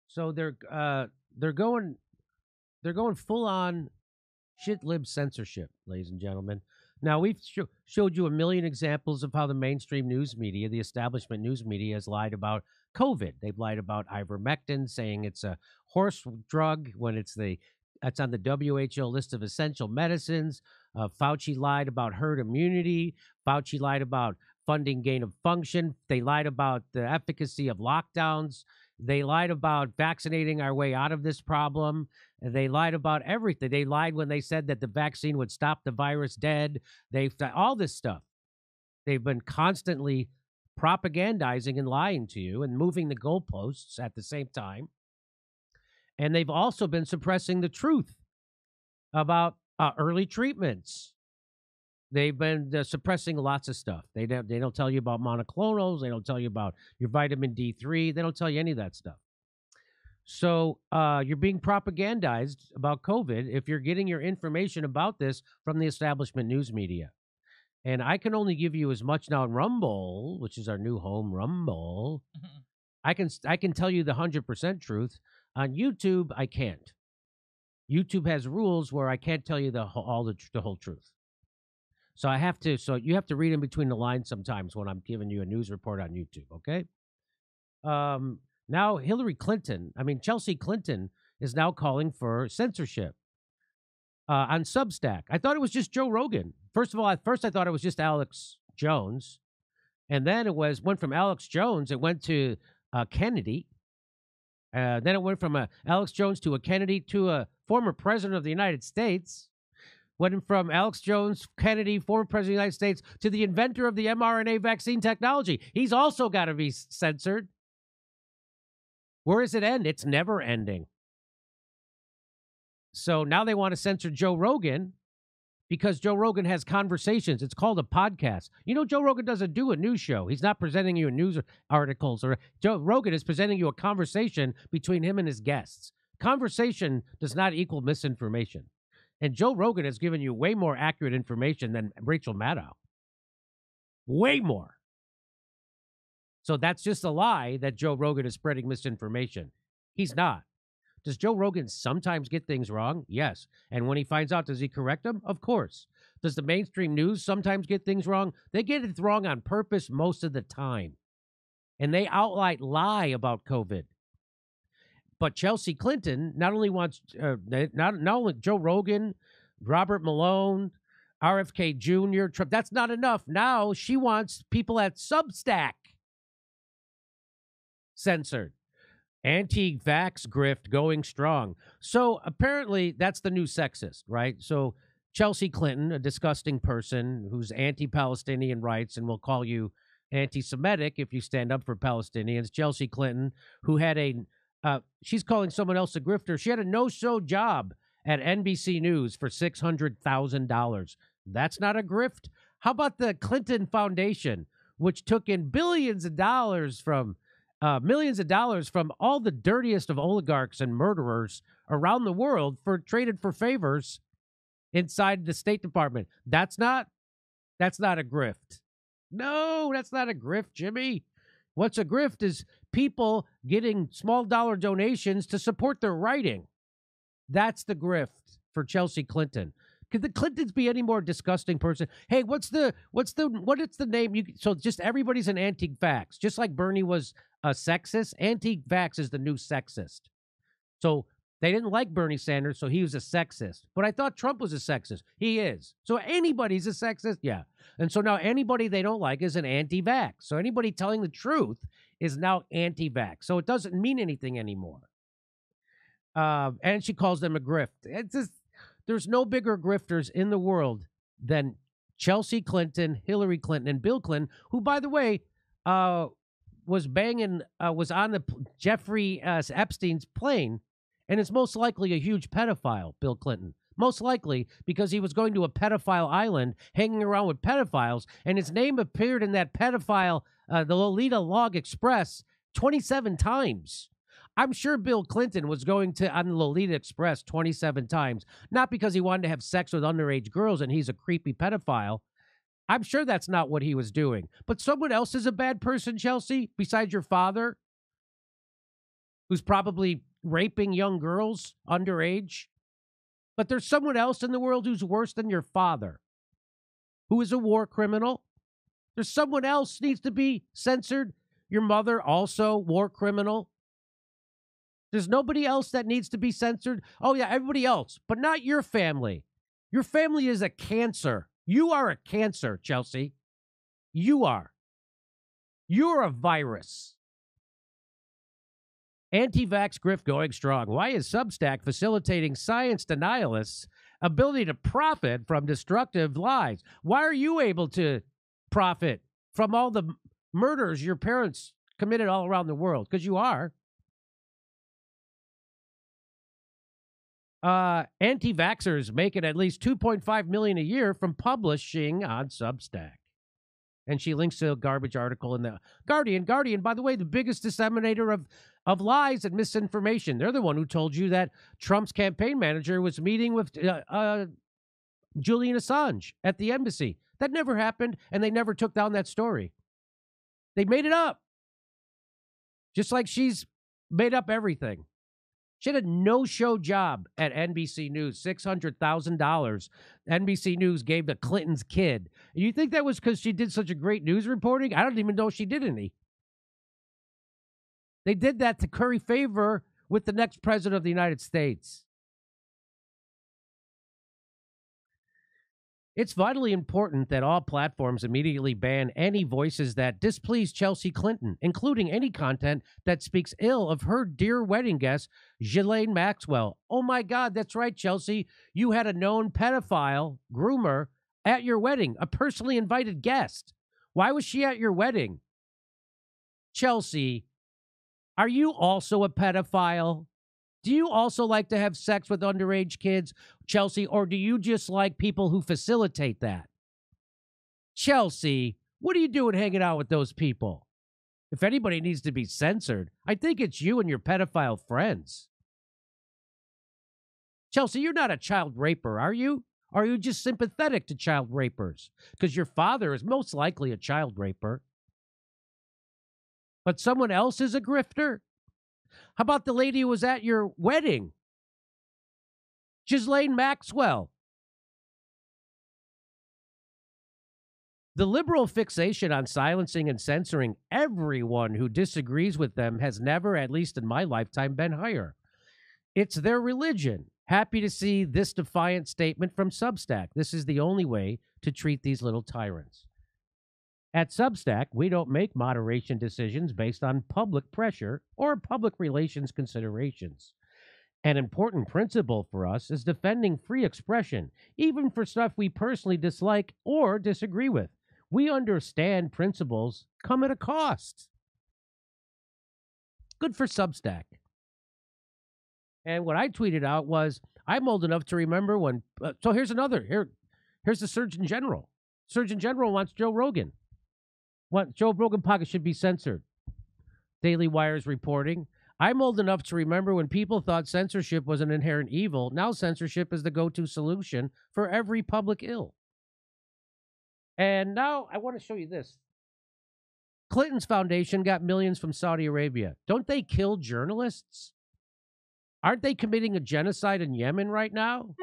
So they're going full on shit lib censorship, ladies and gentlemen. Now, we've showed you a million examples of how the mainstream news media, the establishment news media, has lied about COVID. They've lied about ivermectin, saying it's a horse drug when it's on the WHO list of essential medicines. Fauci lied about herd immunity. Fauci lied about funding gain of function. They lied about the efficacy of lockdowns. They lied about vaccinating our way out of this problem. They lied about everything. They lied when they said that the vaccine would stop the virus dead. They've done all this stuff. They've been constantly propagandizing and lying to you and moving the goalposts at the same time. And they've also been suppressing the truth about early treatments. They've been suppressing lots of stuff. They don't tell you about monoclonals. They don't tell you about your vitamin D3. They don't tell you any of that stuff. So you're being propagandized about COVID if you're getting your information about this from the establishment news media. And I can only give you as much now on Rumble, which is our new home, Rumble. I can tell you the 100% truth. On YouTube, I can't. YouTube has rules where I can't tell you the whole truth. So you have to read in between the lines sometimes when I'm giving you a news report on YouTube, okay? Now Chelsea Clinton is now calling for censorship on Substack. I thought it was just Joe Rogan. First of all, at first I thought it was just Alex Jones. And then went from Alex Jones, it went to Kennedy. Then it went from Alex Jones to a Kennedy to a former president of the United States. Went from Alex Jones, Kennedy, former president of the United States, to the inventor of the mRNA vaccine technology. He's also got to be censored. Where does it end? It's never ending. So now they want to censor Joe Rogan because Joe Rogan has conversations. It's called a podcast. You know, Joe Rogan doesn't do a news show. He's not presenting you news articles. Joe Rogan is presenting you a conversation between him and his guests. Conversation does not equal misinformation. And Joe Rogan has given you way more accurate information than Rachel Maddow. Way more. So that's just a lie that Joe Rogan is spreading misinformation. He's not. Does Joe Rogan sometimes get things wrong? Yes. And when he finds out, does he correct them? Of course. Does the mainstream news sometimes get things wrong? They get it wrong on purpose most of the time. And they outright lie about COVID. But Chelsea Clinton not only wants, not only Joe Rogan, Robert Malone, RFK Jr., Trump, that's not enough. Now she wants people at Substack censored. Anti-vax grift going strong. So apparently that's the new sexist, right? So Chelsea Clinton, a disgusting person who's anti-Palestinian rights and will call you anti-Semitic if you stand up for Palestinians. Chelsea Clinton, who had she's calling someone else a grifter. She had a no-show job at NBC News for $600,000. That's not a grift. How about the Clinton Foundation, which took in billions of dollars from millions of dollars from all the dirtiest of oligarchs and murderers around the world traded for favors inside the State Department? That's not a grift. No, that's not a grift, Jimmy. What's a grift is people getting small dollar donations to support their writing. That's the grift for Chelsea Clinton. Could the Clintons be any more disgusting person? Hey, what is the name? So just everybody's an anti-vax. Just like Bernie was a sexist, anti-vax is the new sexist. So they didn't like Bernie Sanders, so he was a sexist. But I thought Trump was a sexist. He is. So anybody's a sexist? Yeah. And so now anybody they don't like is an anti-vax. So anybody telling the truth is now anti-vax. So it doesn't mean anything anymore. And she calls them a grift. It's just, there's no bigger grifters in the world than Chelsea Clinton, Hillary Clinton, and Bill Clinton, who, by the way, was on the Jeffrey Epstein's plane, and is most likely a huge pedophile, Bill Clinton. Most likely because he was going to a pedophile island, hanging around with pedophiles, and his name appeared in that pedophile, the Lolita Log Express, 27 times. I'm sure Bill Clinton was going on the Lolita Express 27 times, not because he wanted to have sex with underage girls and he's a creepy pedophile. I'm sure that's not what he was doing. But someone else is a bad person, Chelsea, besides your father? who's probably raping young girls underage. But there's someone else in the world who's worse than your father, who is a war criminal. There's someone else needs to be censored. Your mother, also war criminal. There's nobody else that needs to be censored. Oh, yeah, everybody else, but not your family. Your family is a cancer. You are a cancer, Chelsea. You are. You're a virus. Anti-vax grift going strong. Why is Substack facilitating science denialists' ability to profit from destructive lies? Why are you able to profit from all the murders your parents committed all around the world? Because you are. Anti-vaxxers making at least $2.5 million a year from publishing on Substack. And she links to a garbage article in the Guardian. Guardian, by the way, the biggest disseminator of lies and misinformation. They're the one who told you that Trump's campaign manager was meeting with Julian Assange at the embassy. That never happened, and they never took down that story. They made it up. Just like she's made up everything. She had a no-show job at NBC News, $600,000. NBC News gave the Clinton's kid. You think that was because she did such a great news reporting? I don't even know if she did any. They did that to curry favor with the next president of the United States. It's vitally important that all platforms immediately ban any voices that displease Chelsea Clinton, including any content that speaks ill of her dear wedding guest, Ghislaine Maxwell. Oh my God, that's right, Chelsea. You had a known pedophile groomer at your wedding, a personally invited guest. Why was she at your wedding? Chelsea, are you also a pedophile? Do you also like to have sex with underage kids, Chelsea, or do you just like people who facilitate that? Chelsea, what are you doing hanging out with those people? If anybody needs to be censored, I think it's you and your pedophile friends. Chelsea, you're not a child raper, are you? Or are you just sympathetic to child rapers? Because your father is most likely a child raper. But someone else is a grifter? How about the lady who was at your wedding? Ghislaine Maxwell. The liberal fixation on silencing and censoring everyone who disagrees with them has never, at least in my lifetime, been higher. It's their religion. Happy to see this defiant statement from Substack. This is the only way to treat these little tyrants. At Substack, we don't make moderation decisions based on public pressure or public relations considerations. An important principle for us is defending free expression, even for stuff we personally dislike or disagree with. We understand principles come at a cost. Good for Substack. And what I tweeted out was, I'm old enough to remember when, so here's the Surgeon General. Surgeon General wants Joe Rogan. What Joe Rogan podcast should be censored. Daily Wire's reporting. I'm old enough to remember when people thought censorship was an inherent evil. Now censorship is the go-to solution for every public ill. And now I want to show you this. Clinton's foundation got millions from Saudi Arabia. Don't they kill journalists? Aren't they committing a genocide in Yemen right now?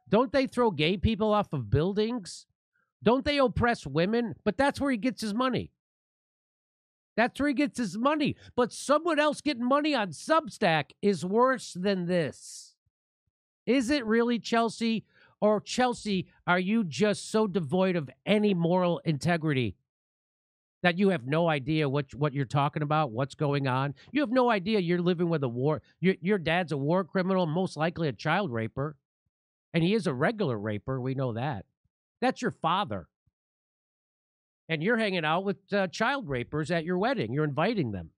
Don't they throw gay people off of buildings? Don't they oppress women? But that's where he gets his money. That's where he gets his money. But someone else getting money on Substack is worse than this. Is it really, Chelsea? Or, Chelsea, are you just so devoid of any moral integrity that you have no idea what you're talking about, what's going on? You have no idea you're living with a war. Your dad's a war criminal, most likely a child raper. And he is a regular raper. We know that. That's your father. And you're hanging out with child rapers at your wedding. You're inviting them.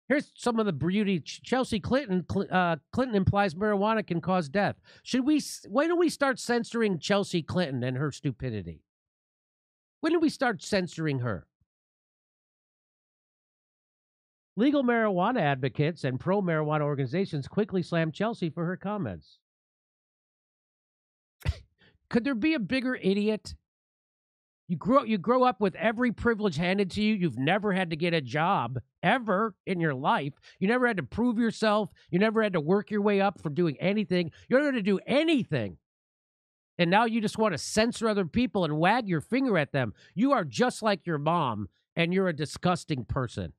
Here's some of the beauty. Chelsea Clinton. Clinton implies marijuana can cause death. Why don't we start censoring Chelsea Clinton and her stupidity? When do we start censoring her? Legal marijuana advocates and pro-marijuana organizations quickly slammed Chelsea for her comments. Could there be a bigger idiot? You grow up with every privilege handed to you. You've never had to get a job ever in your life. You never had to prove yourself. You never had to work your way up for doing anything. You never had to do anything. And now you just want to censor other people and wag your finger at them. You are just like your mom, and you're a disgusting person.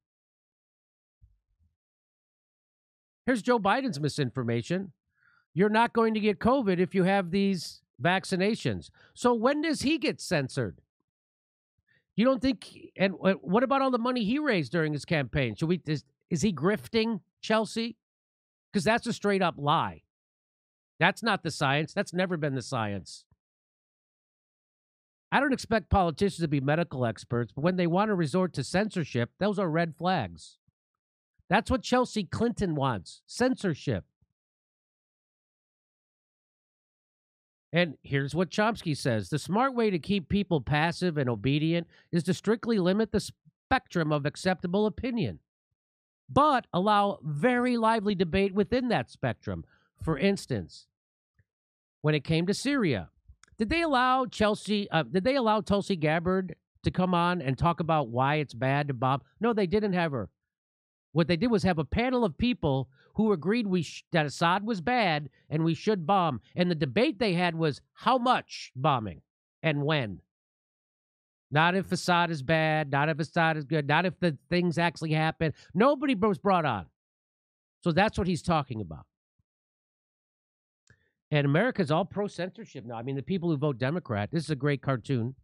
Here's Joe Biden's misinformation. You're not going to get COVID if you have these vaccinations. So when does he get censored? You don't think, and what about all the money he raised during his campaign? Is he grifting, Chelsea? Because that's a straight up lie. That's not the science. That's never been the science. I don't expect politicians to be medical experts, but when they want to resort to censorship, those are red flags. That's what Chelsea Clinton wants, censorship. And here's what Chomsky says. The smart way to keep people passive and obedient is to strictly limit the spectrum of acceptable opinion, but allow very lively debate within that spectrum. For instance, when it came to Syria, did they allow Tulsi Gabbard to come on and talk about why it's bad to bomb? No, they didn't have her. What they did was have a panel of people who agreed that Assad was bad and we should bomb. And the debate they had was how much bombing and when. Not if Assad is bad, not if Assad is good, not if the things actually happen. Nobody was brought on. So that's what he's talking about. And America's all pro-censorship now. I mean, the people who vote Democrat, this is a great cartoon.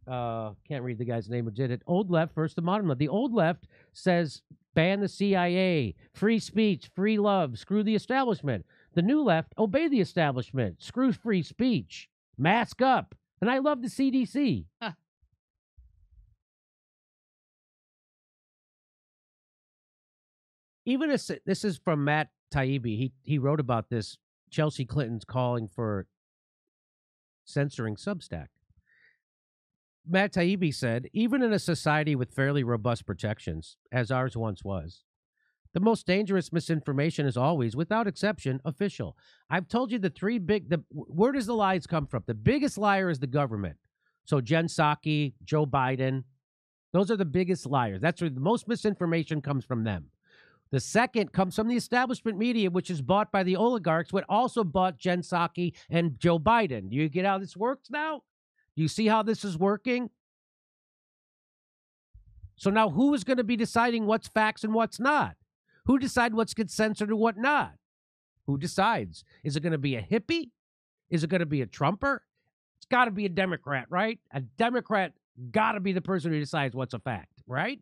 Can't read the guy's name who did it. Old left versus the modern left. The old left says ban the CIA, free speech, free love, screw the establishment. The new left, obey the establishment, screw free speech, mask up. And I love the CDC. Huh. Even as this is from Matt Taibbi. He wrote about this. Chelsea Clinton's calling for censoring Substack. Matt Taibbi said, even in a society with fairly robust protections, as ours once was, the most dangerous misinformation is always, without exception, official. I've told you where does the lies come from? The biggest liar is the government. So Jen Psaki, Joe Biden, those are the biggest liars. That's where the most misinformation comes from them. The second comes from the establishment media, which is bought by the oligarchs, which also bought Jen Psaki and Joe Biden. Do you get how this works now? Do you see how this is working? So now who is going to be deciding what's facts and what's not? Who decides what gets censored and what not? Who decides? Is it going to be a hippie? Is it going to be a Trumper? It's got to be a Democrat, right? A Democrat got to be the person who decides what's a fact, right?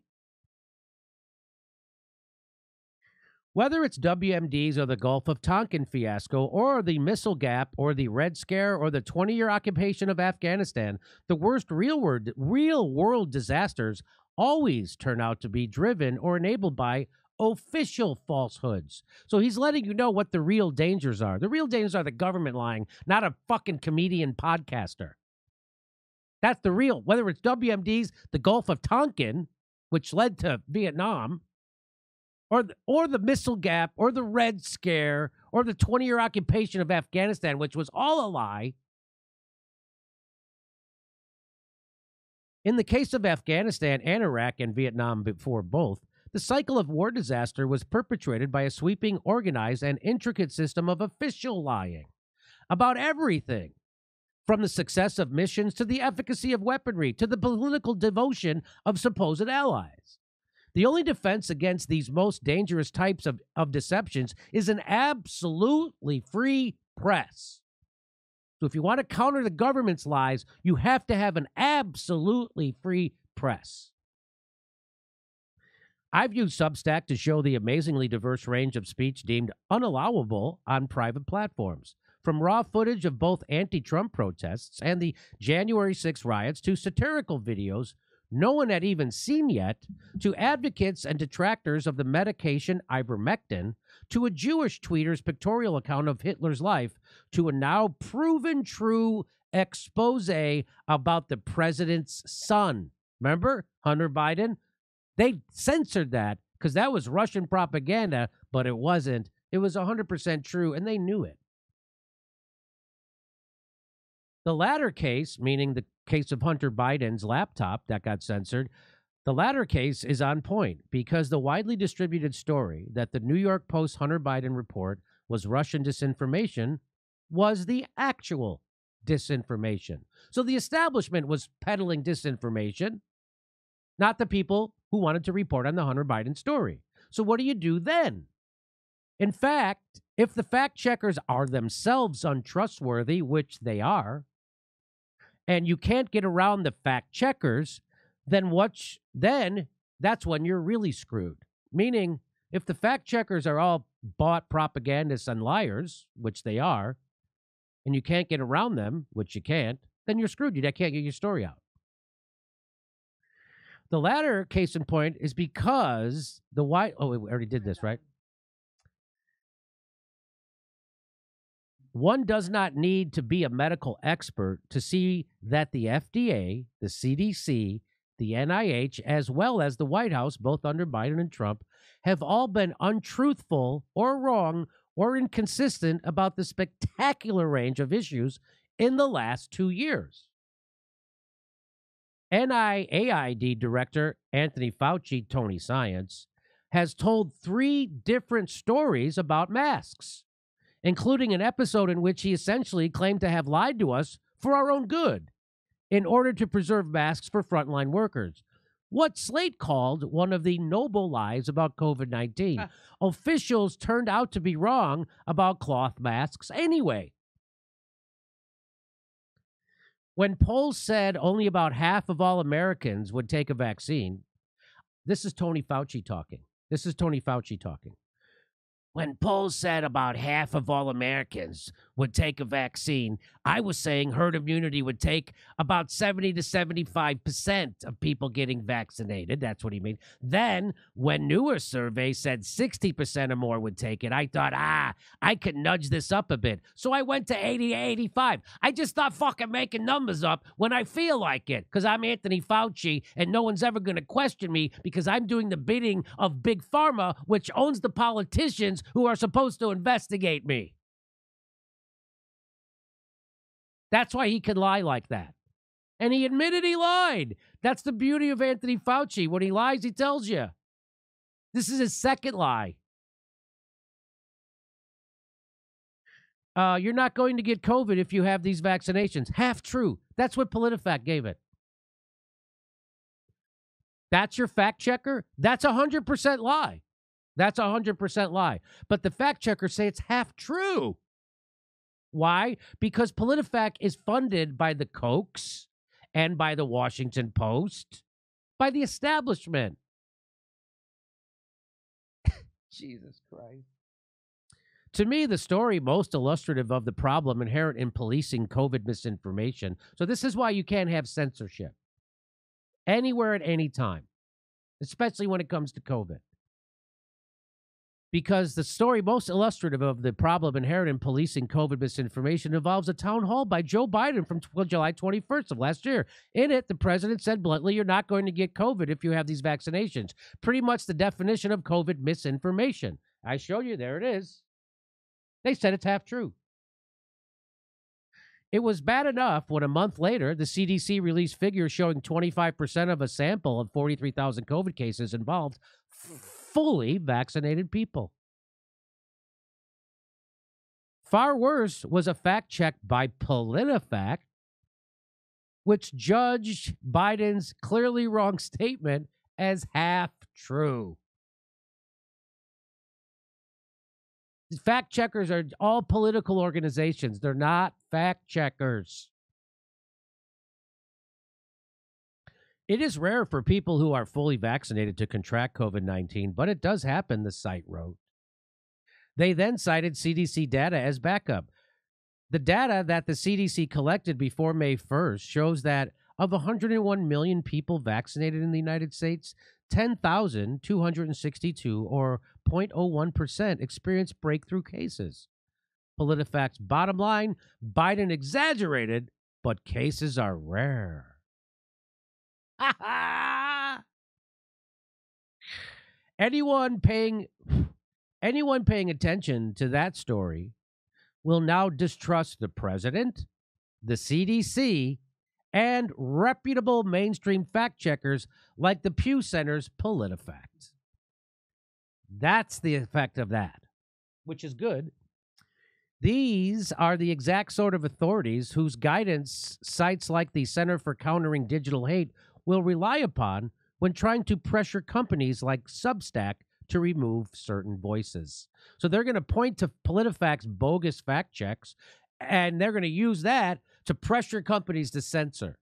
Whether it's WMDs or the Gulf of Tonkin fiasco or the missile gap or the Red Scare or the 20-year occupation of Afghanistan, the worst real-world disasters always turn out to be driven or enabled by official falsehoods. So he's letting you know what the real dangers are. The real dangers are the government lying, not a fucking comedian podcaster. That's the real, whether it's WMDs, the Gulf of Tonkin, which led to Vietnam, or the missile gap, or the Red Scare, or the 20-year occupation of Afghanistan, which was all a lie. In the case of Afghanistan and Iraq and Vietnam before both, the cycle of war disaster was perpetrated by a sweeping, organized, and intricate system of official lying about everything, from the success of missions to the efficacy of weaponry to the political devotion of supposed allies. The only defense against these most dangerous types of deceptions is an absolutely free press. So if you want to counter the government's lies, you have to have an absolutely free press. I've used Substack to show the amazingly diverse range of speech deemed unallowable on private platforms, from raw footage of both anti-Trump protests and the January 6 riots to satirical videos no one had even seen yet, to advocates and detractors of the medication ivermectin, to a Jewish tweeter's pictorial account of Hitler's life, to a now proven true expose about the president's son. Remember Hunter Biden? They censored that because that was Russian propaganda, but it wasn't. It was 100% true, and they knew it. The latter case, meaning the case of Hunter Biden's laptop that got censored, the latter case is on point because the widely distributed story that the New York Post Hunter Biden report was Russian disinformation was the actual disinformation. So the establishment was peddling disinformation, not the people who wanted to report on the Hunter Biden story. So what do you do then? In fact, if the fact checkers are themselves untrustworthy, which they are, and you can't get around the fact checkers, then that's when you're really screwed. Meaning, if the fact checkers are all bought propagandists and liars, which they are, and you can't get around them, which you can't, then you're screwed. You can't get your story out. The latter case in point is because we already did this, right? One does not need to be a medical expert to see that the FDA, the CDC, the NIH, as well as the White House, both under Biden and Trump, have all been untruthful or wrong or inconsistent about the spectacular range of issues in the last 2 years. NIAID Director Anthony Fauci, Tony Science, has told 3 different stories about masks, including an episode in which he essentially claimed to have lied to us for our own good in order to preserve masks for frontline workers. What Slate called one of the noble lies about COVID-19. Officials turned out to be wrong about cloth masks anyway. When polls said only about half of all Americans would take a vaccine, this is Tony Fauci talking. When polls said about half of all Americans would take a vaccine, I was saying herd immunity would take about 70 to 75% of people getting vaccinated. That's what he means. Then, when newer surveys said 60% or more would take it, I thought, I could nudge this up a bit. So I went to 80 to 85. I just thought fucking making numbers up when I feel like it, because I'm Anthony Fauci, and no one's ever going to question me because I'm doing the bidding of Big Pharma, which owns the politicians who are supposed to investigate me. That's why he can lie like that. And he admitted he lied. That's the beauty of Anthony Fauci. When he lies, he tells you. This is his second lie. You're not going to get COVID if you have these vaccinations. Half true. That's what PolitiFact gave it. That's your fact checker? That's 100% lie. That's 100% lie. But the fact checkers say it's half true. Why? Because PolitiFact is funded by the Kochs and by the Washington Post, by the establishment. Jesus Christ. To me, the story most illustrative of the problem inherent in policing COVID misinformation. So this is why you can't have censorship anywhere at any time, especially when it comes to COVID. Because the story most illustrative of the problem inherent in policing COVID misinformation involves a town hall by Joe Biden from July 21st of last year. In it, the president said bluntly, you're not going to get COVID if you have these vaccinations. Pretty much the definition of COVID misinformation. I show you, there it is. They said it's half true. It was bad enough when a month later, the CDC released figures showing 25% of a sample of 43,000 COVID cases involved fully vaccinated people. Far worse was a fact check by PolitiFact, which judged Biden's clearly wrong statement as half true. Fact checkers are all political organizations. They're not fact checkers. It is rare for people who are fully vaccinated to contract COVID-19, but it does happen, the site wrote. They then cited CDC data as backup. The data that the CDC collected before May 1st shows that of 101 million people vaccinated in the United States, 10,262, or 0.01%, experienced breakthrough cases. PolitiFact's bottom line, Biden exaggerated, but cases are rare. Anyone paying attention to that story will now distrust the president, the CDC, and reputable mainstream fact checkers like the Pew Center's PolitiFact. That's the effect of that, which is good. These are the exact sort of authorities whose guidance sites like the Center for Countering Digital Hate will rely upon when trying to pressure companies like Substack to remove certain voices. So they're going to point to PolitiFact's bogus fact checks, and they're going to use that to pressure companies to censor.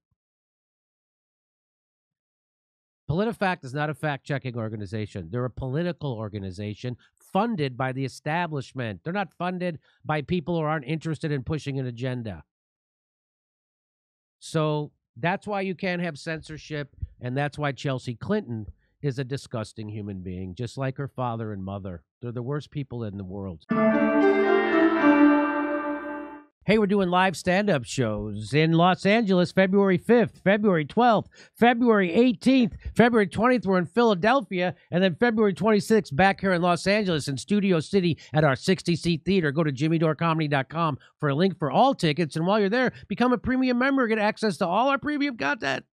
PolitiFact is not a fact-checking organization. They're a political organization funded by the establishment. They're not funded by people who aren't interested in pushing an agenda. So that's why you can't have censorship, and that's why Chelsea Clinton is a disgusting human being, just like her father and mother. They're the worst people in the world. Hey, we're doing live stand-up shows in Los Angeles, February 5th, February 12th, February 18th, February 20th, we're in Philadelphia, and then February 26th, back here in Los Angeles in Studio City at our 60-seat theater. Go to jimmydorecomedy.com for a link for all tickets, and while you're there, become a premium member, get access to all our premium content.